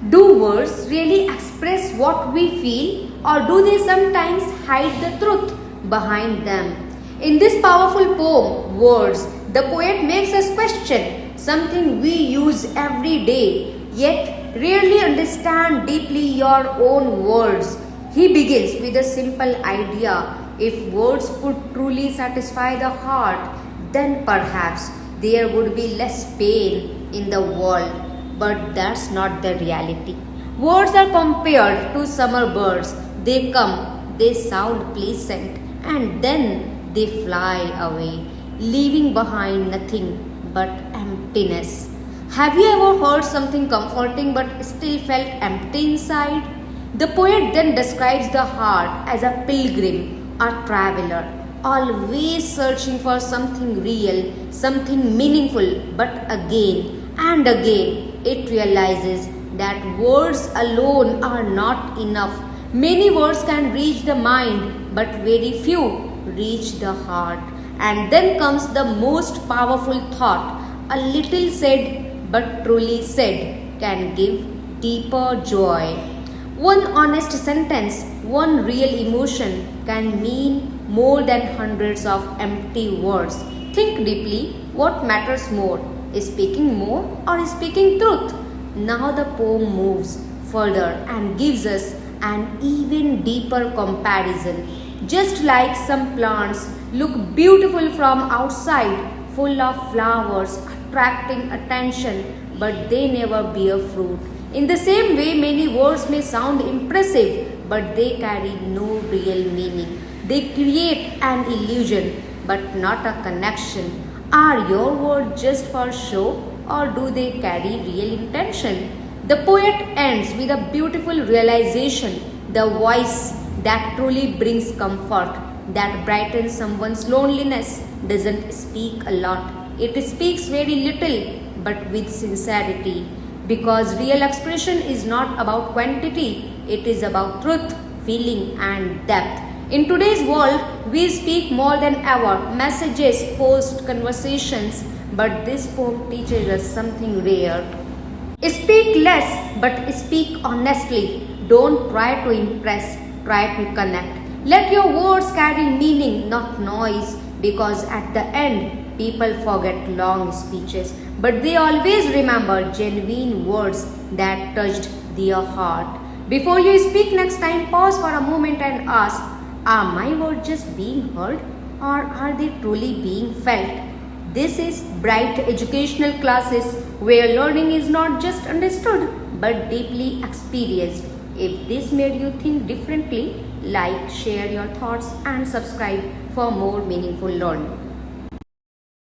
Do words really express what we feel, or do they sometimes hide the truth behind them? In this powerful poem, Words, the poet makes us question something we use every day, yet rarely understand deeply your own words. He begins with a simple idea: if words could truly satisfy the heart, then perhaps there would be less pain in the world. But that's not the reality. Words are compared to summer birds. They come, they sound pleasant, and then they fly away, leaving behind nothing but emptiness. Have you ever heard something comforting but still felt empty inside? The poet then describes the heart as a pilgrim, a traveler, always searching for something real, something meaningful, but again and again it realizes that words alone are not enough. Many words can reach the mind, but very few reach the heart. And then comes the most powerful thought: a little said, but truly said, can give deeper joy. One honest sentence, one real emotion can mean more than hundreds of empty words. Think deeply: what matters more, speaking more or speaking truth? Now the poem moves further and gives us an even deeper comparison. Just like some plants look beautiful from outside, full of flowers, attracting attention, but they never bear fruit. In the same way, many words may sound impressive, but they carry no real meaning. They create an illusion, but not a connection. Are your words just for show, or do they carry real intention? The poet ends with a beautiful realization: the voice that truly brings comfort, that brightens someone's loneliness, doesn't speak a lot. It speaks very little, but with sincerity. Because real expression is not about quantity, it is about truth, feeling, and depth. In today's world, we speak more than ever: messages, posts, conversations. But this poem teaches us something rare. Speak less, but speak honestly. Don't try to impress, try to connect. Let your words carry meaning, not noise, because at the end, people forget long speeches, but they always remember genuine words that touched their heart. Before you speak next time, pause for a moment and ask: are my words just being heard, or are they truly being felt? This is Bright Educational Classes, where learning is not just understood but deeply experienced. If this made you think differently, like, share your thoughts, and subscribe for more meaningful learning.